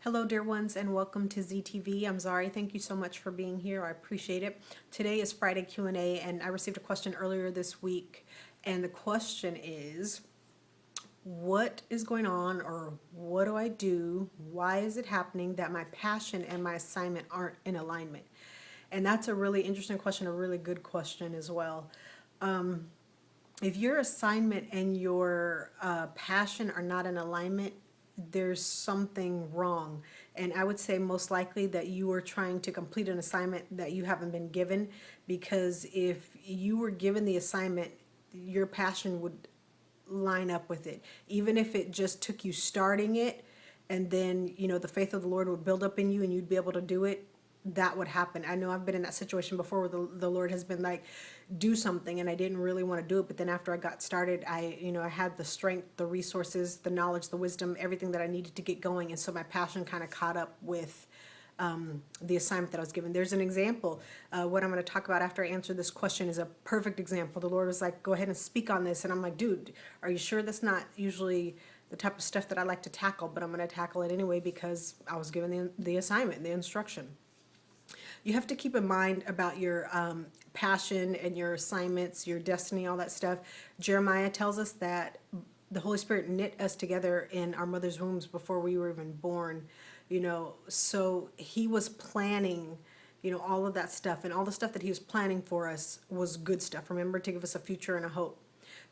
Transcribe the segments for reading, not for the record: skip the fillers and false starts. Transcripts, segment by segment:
Hello, dear ones, and welcome to ZTV. I'm Zari. Thank you so much for being here. I appreciate it. Today is Friday Q&A, and I received a question earlier this week, and the question is, what is going on, or what do I do? Why is it happening that my passion and my assignment aren't in alignment? And that's a really interesting question, a really good question as well. If your assignment and your passion are not in alignment, there's something wrong. And I would say most likely that you are trying to complete an assignment that you haven't been given, because if you were given the assignment, your passion would line up with it. Even if it just took you starting it, and then, the faith of the Lord would build up in you and you'd be able to do it, that would happen. I know I've been in that situation before where the Lord has been like, do something, and I didn't really want to do it, but then after I got started, I had the strength, the resources, the knowledge, the wisdom, everything that I needed to get going, and so my passion kind of caught up with the assignment that I was given. There's an example. What I'm going to talk about after I answer this question is a perfect example. The Lord was like, go ahead and speak on this, and I'm like, dude, are you sure that's not usually the type of stuff that I like to tackle, but I'm going to tackle it anyway because I was given the assignment, the instruction. You have to keep in mind about your passion and your assignments, your destiny, all that stuff. Jeremiah tells us that the Holy Spirit knit us together in our mother's wombs before we were even born, so he was planning, all of that stuff, and all the stuff that he was planning for us was good stuff. Remember, to give us a future and a hope.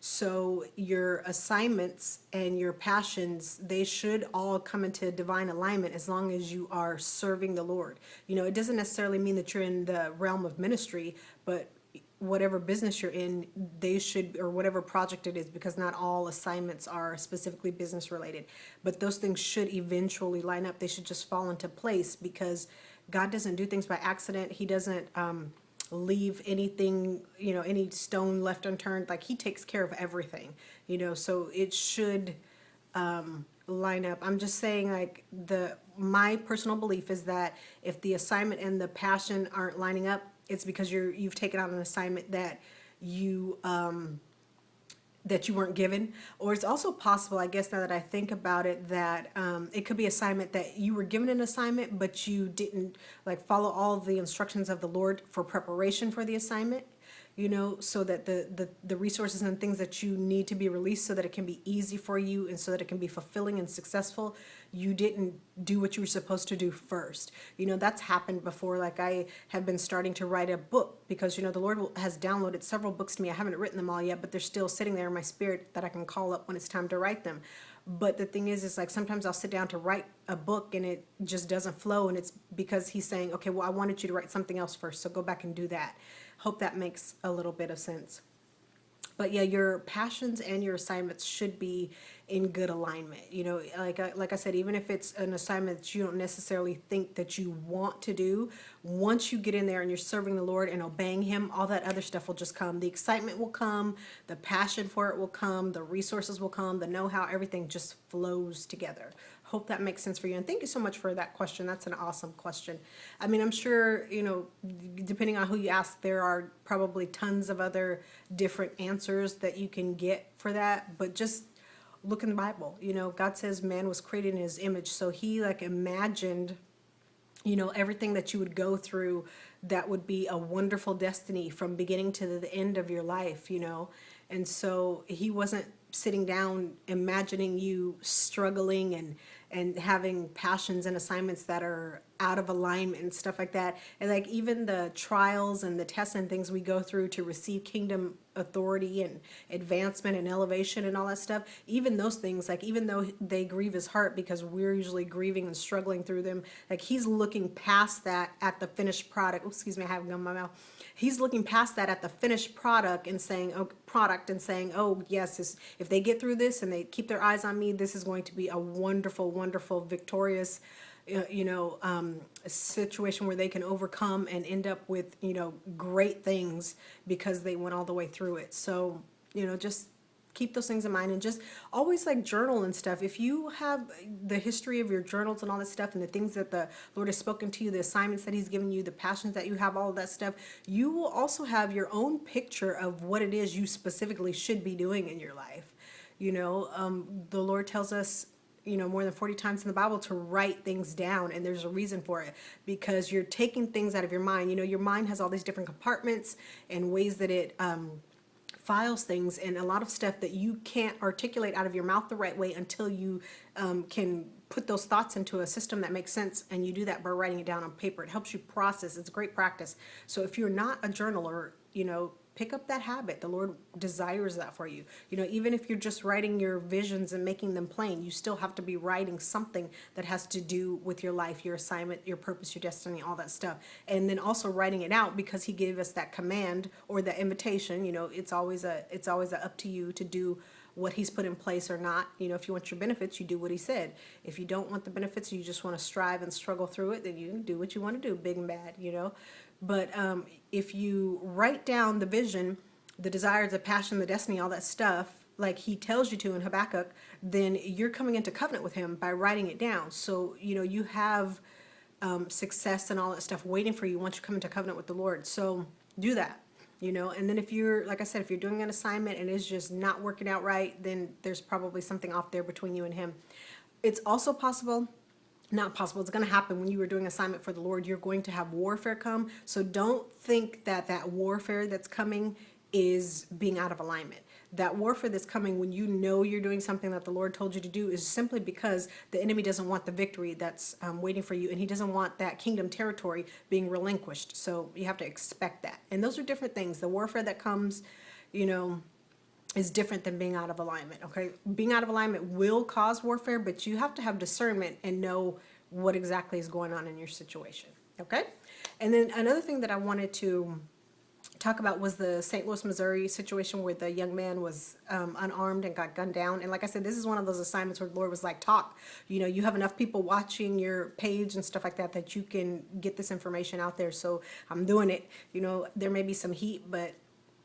So your assignments and your passions, they should all come into divine alignment as long as you are serving the Lord. It doesn't necessarily mean that you're in the realm of ministry, but whatever business you're in, they should, or whatever project it is, because not all assignments are specifically business related, but those things should eventually line up. They should just fall into place, because God doesn't do things by accident. He doesn't leave anything, any stone left unturned. Like, he takes care of everything, so it should line up. I'm just saying, like, my personal belief is that if the assignment and the passion aren't lining up, it's because you've taken on an assignment that you weren't given. Or it's also possible, I guess, now that I think about it, that it could be assignment that you were given an assignment, but you didn't like follow all the instructions of the Lord for preparation for the assignment, so that the resources and things that you need to be released so that it can be easy for you and so that it can be fulfilling and successful, you didn't do what you were supposed to do first. That's happened before. Like, I have been starting to write a book because, the Lord has downloaded several books to me. I haven't written them all yet, but they're still sitting there in my spirit that I can call up when it's time to write them. But the thing is like, sometimes I'll sit down to write a book and it just doesn't flow, and it's because he's saying, okay, well, I wanted you to write something else first, so go back and do that. Hope that makes a little bit of sense. But yeah, your passions and your assignments should be in good alignment. Like I said, even if it's an assignment that you don't necessarily think that you want to do, once you get in there and you're serving the Lord and obeying him, all that other stuff will just come. The excitement will come, the passion for it will come, the resources will come, the know-how, everything just flows together. Hope that makes sense for you. And thank you so much for that question. That's an awesome question. I mean, I'm sure, depending on who you ask, there are probably tons of other different answers that you can get for that. But just look in the Bible. God says man was created in his image. So he imagined, everything that you would go through that would be a wonderful destiny from beginning to the end of your life, And so he wasn't sitting down imagining you struggling and having passions and assignments that are out of alignment and stuff like that. And like, even the trials and the tests and things we go through to receive kingdom authority and advancement and elevation and all that stuff, even those things, like, even though they grieve his heart because we're usually grieving and struggling through them, like, he's looking past that at the finished product. Oh, excuse me, I have gum in my mouth. He's looking past that at the finished product and saying, oh yes, if they get through this and they keep their eyes on me, this is going to be a wonderful, wonderful, victorious, situation where they can overcome and end up with, great things because they went all the way through it. So, just keep those things in mind, and just always like journal and stuff. If you have the history of your journals and all this stuff and the things that the Lord has spoken to you, the assignments that he's given you, the passions that you have, all of that stuff, you will also have your own picture of what it is you specifically should be doing in your life. The Lord tells us more than 40 times in the Bible to write things down, and there's a reason for it, because you're taking things out of your mind. Your mind has all these different compartments and ways that it files things, and a lot of stuff that you can't articulate out of your mouth the right way until you can put those thoughts into a system that makes sense, and you do that by writing it down on paper. It helps you process. It's a great practice. So if you're not a journaler, pick up that habit. The Lord desires that for you. Even if you're just writing your visions and making them plain, you still have to be writing something that has to do with your life, your assignment, your purpose, your destiny, all that stuff. And then also writing it out, because he gave us that command or that invitation. It's always a up to you to do what he's put in place or not. If you want your benefits, you do what he said. If you don't want the benefits, you just want to strive and struggle through it, then you do what you want to do, big and bad, But if you write down the vision, the desires, the passion, the destiny, all that stuff, like he tells you to in Habakkuk, then you're coming into covenant with him by writing it down. So, you have success and all that stuff waiting for you once you come into covenant with the Lord. So do that, and then if you're, like I said, if you're doing an assignment and it's just not working out right, then there's probably something off there between you and him. It's also possible, not possible, it's going to happen when you are doing assignment for the Lord. You're going to have warfare come. So don't think that that warfare that's coming is being out of alignment. That warfare that's coming when you're doing something that the Lord told you to do is simply because the enemy doesn't want the victory that's waiting for you, and he doesn't want that kingdom territory being relinquished. So you have to expect that. And those are different things. The warfare that comes, is different than being out of alignment, okay? Being out of alignment will cause warfare, but you have to have discernment and know what exactly is going on in your situation, okay? And then another thing that I wanted to talk about was the St. Louis, Missouri situation where the young man was unarmed and got gunned down. And like I said, this is one of those assignments where the Lord was like, talk. You have enough people watching your page and stuff like that that you can get this information out there. So I'm doing it. There may be some heat, but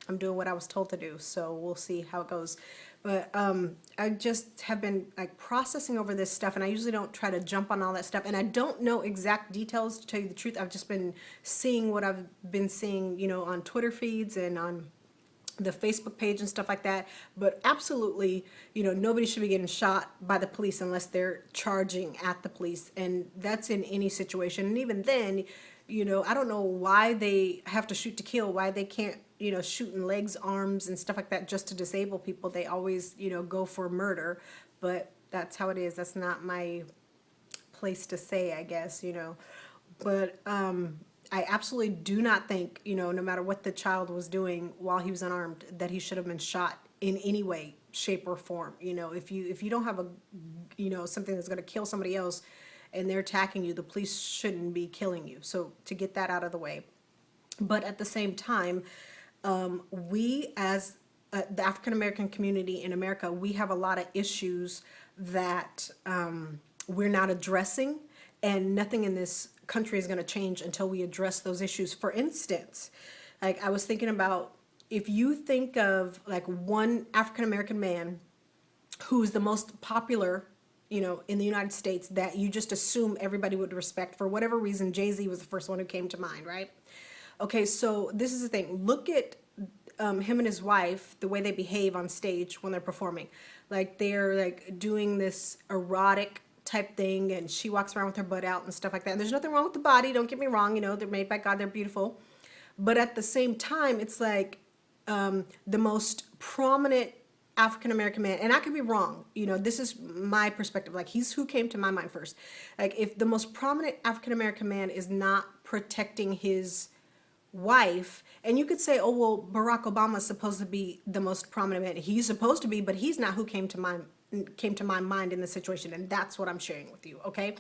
I'm doing what I was told to do, so we'll see how it goes. But I just have been like processing over this stuff, and I usually don't try to jump on all that stuff, and I don't know exact details, to tell you the truth. I've just been seeing what I've been seeing, on Twitter feeds and on the Facebook page and stuff like that. But absolutely, nobody should be getting shot by the police unless they're charging at the police, and that's in any situation. And even then, I don't know why they have to shoot to kill, why they can't, shoot in legs, arms, and stuff like that just to disable people. They always, go for murder, but that's how it is. That's not my place to say, I guess, But I absolutely do not think, no matter what the child was doing while he was unarmed, that he should have been shot in any way, shape, or form. If you don't have something that's going to kill somebody else and they're attacking you, the police shouldn't be killing you. So to get that out of the way. But at the same time, we as the African American community in America, we have a lot of issues that we're not addressing, and nothing in this country is going to change until we address those issues. For instance, like I was thinking about, if you think of like one African American man who's the most popular, in the United States, that you just assume everybody would respect for whatever reason. Jay-Z was the first one who came to mind, right? Okay, so this is the thing. Look at him and his wife, the way they behave on stage when they're performing. Like they're like doing this erotic type thing, and she walks around with her butt out and stuff like that. And there's nothing wrong with the body, don't get me wrong, they're made by God, they're beautiful. But at the same time, it's like the most prominent African American man, and I could be wrong, this is my perspective, like he's who came to my mind first. Like if the most prominent African American man is not protecting his wife, and you could say, oh well, Barack Obama is supposed to be the most prominent man. He's supposed to be, but he's not who came to my mind in the situation, and that's what I'm sharing with you. Okay,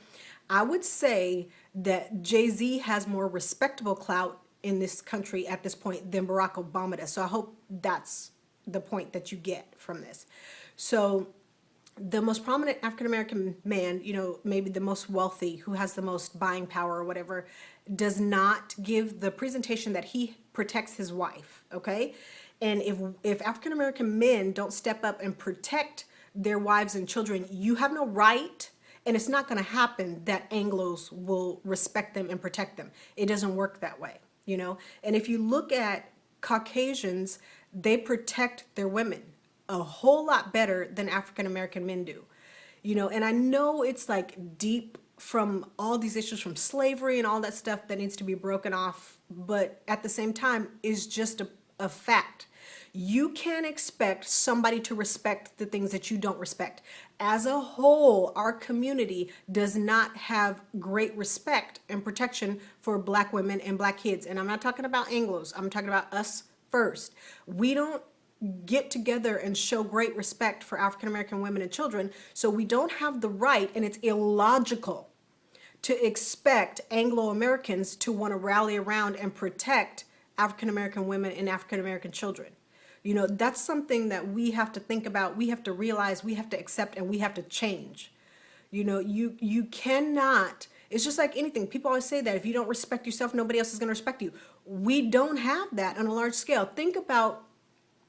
I would say that Jay-Z has more respectable clout in this country at this point than Barack Obama does. So I hope that's the point that you get from this. So the most prominent African American man, maybe the most wealthy, who has the most buying power or whatever, does not give the presentation that he protects his wife, okay? And if African American men don't step up and protect their wives and children, you have no right, and it's not going to happen that Anglos will respect them and protect them. It doesn't work that way, And if you look at Caucasians, they protect their women a whole lot better than African American men do. And I know it's like deep from all these issues from slavery and all that stuff that needs to be broken off, but at the same time is just a fact. You can't expect somebody to respect the things that you don't respect. As a whole, our community does not have great respect and protection for Black women and Black kids. And I'm not talking about Anglos, I'm talking about us first. We don't get together and show great respect for African American women and children, so we don't have the right, and it's illogical to expect Anglo Americans to want to rally around and protect African American women and African American children. That's something that we have to think about, we have to realize, we have to accept, and we have to change. You cannot, it's just like anything. People always say that if you don't respect yourself, nobody else is going to respect you. We don't have that on a large scale. Think about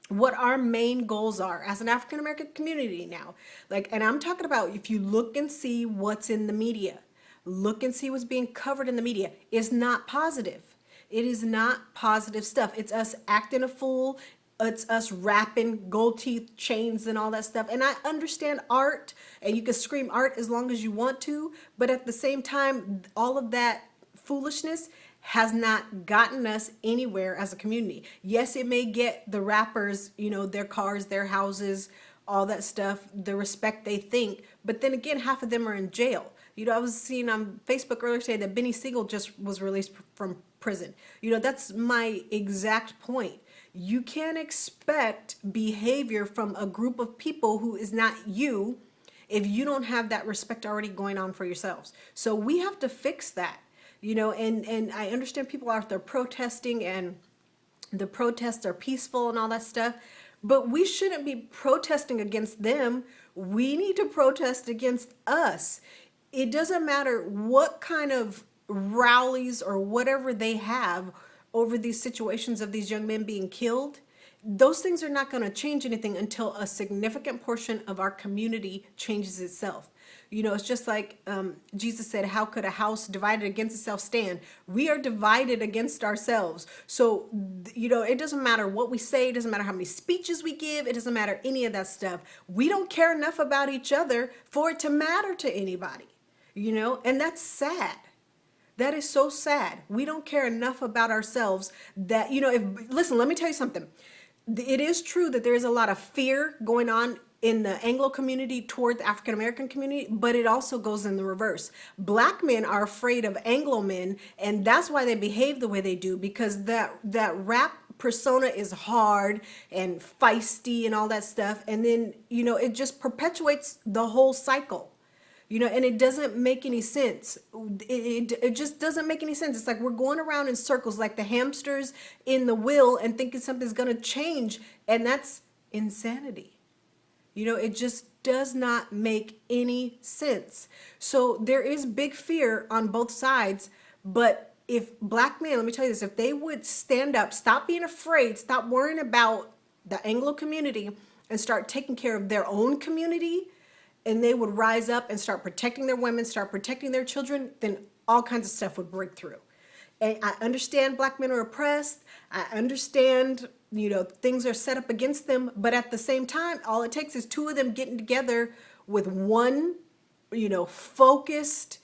what our main goals are as an African American community now. And I'm talking about, if you look and see what's in the media, look and see what's being covered in the media, it's not positive. It is not positive stuff. It's us acting a fool. It's us rapping gold teeth chains and all that stuff. And I understand art, and you can scream art as long as you want to, but at the same time, all of that foolishness has not gotten us anywhere as a community. Yes, it may get the rappers, their cars, their houses, all that stuff, the respect they think, but then again, half of them are in jail. I was seeing on Facebook earlier today that Benny Siegel just was released from prison. That's my exact point. You can't expect behavior from a group of people who is not you if you don't have that respect already going on for yourselves. So we have to fix that, and I understand people out there protesting, and the protests are peaceful and all that stuff, but we shouldn't be protesting against them. We need to protest against us. It doesn't matter what kind of rallies or whatever they have over these situations of these young men being killed. Those things are not going to change anything until a significant portion of our community changes itself. It's just like Jesus said, how could a house divided against itself stand? We are divided against ourselves. So, it doesn't matter what we say. It doesn't matter how many speeches we give. It doesn't matter any of that stuff. We don't care enough about each other for it to matter to anybody, and that's sad. That is so sad. We don't care enough about ourselves that, listen, let me tell you something. It is true that there is a lot of fear going on in the Anglo community toward the African American community, but it also goes in the reverse. Black men are afraid of Anglo men, and that's why they behave the way they do, because that rap persona is hard and feisty and all that stuff. And then, it just perpetuates the whole cycle. And it doesn't make any sense. It just doesn't make any sense. It's like we're going around in circles like the hamsters in the wheel and thinking something's going to change. And that's insanity. It just does not make any sense. So there is big fear on both sides. But if Black men, let me tell you this, if they would stand up, stop being afraid, stop worrying about the Anglo community and start taking care of their own community, and they would rise up and start protecting their women, start protecting their children, then all kinds of stuff would break through. And I understand Black men are oppressed. I understand, things are set up against them. But at the same time, all it takes is two of them getting together with one, focused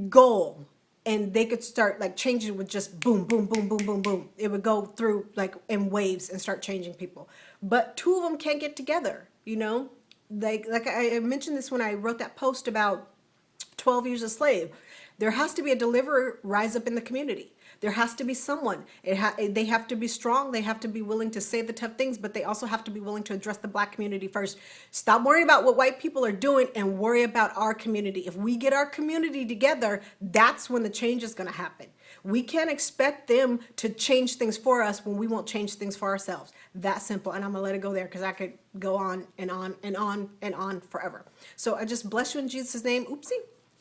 goal. And they could start changing with just boom, boom, boom, boom, boom, boom. It would go through in waves and start changing people. But two of them can't get together, Like I mentioned this when I wrote that post about 12 years a slave. There has to be a deliverer rise up in the community. There has to be someone. They have to be strong. They have to be willing to say the tough things, but they also have to be willing to address the Black community first. Stop worrying about what white people are doing and worry about our community. If we get our community together, that's when the change is going to happen. We can't expect them to change things for us when we won't change things for ourselves. That simple. And I'm going to let it go there because I could go on and on and on and on forever. So I just bless you in Jesus' name. Oopsie,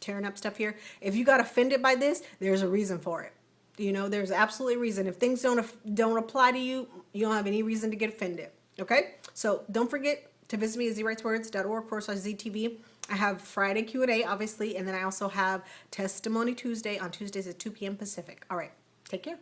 tearing up stuff here. If you got offended by this, there's a reason for it. There's absolutely a reason. If things don't apply to you, you don't have any reason to get offended. Okay? So don't forget to visit me at zrightswords.org/ZTV. I have Friday Q&A, obviously, and then I also have Testimony Tuesday on Tuesdays at 2 p.m. Pacific. All right. Take care.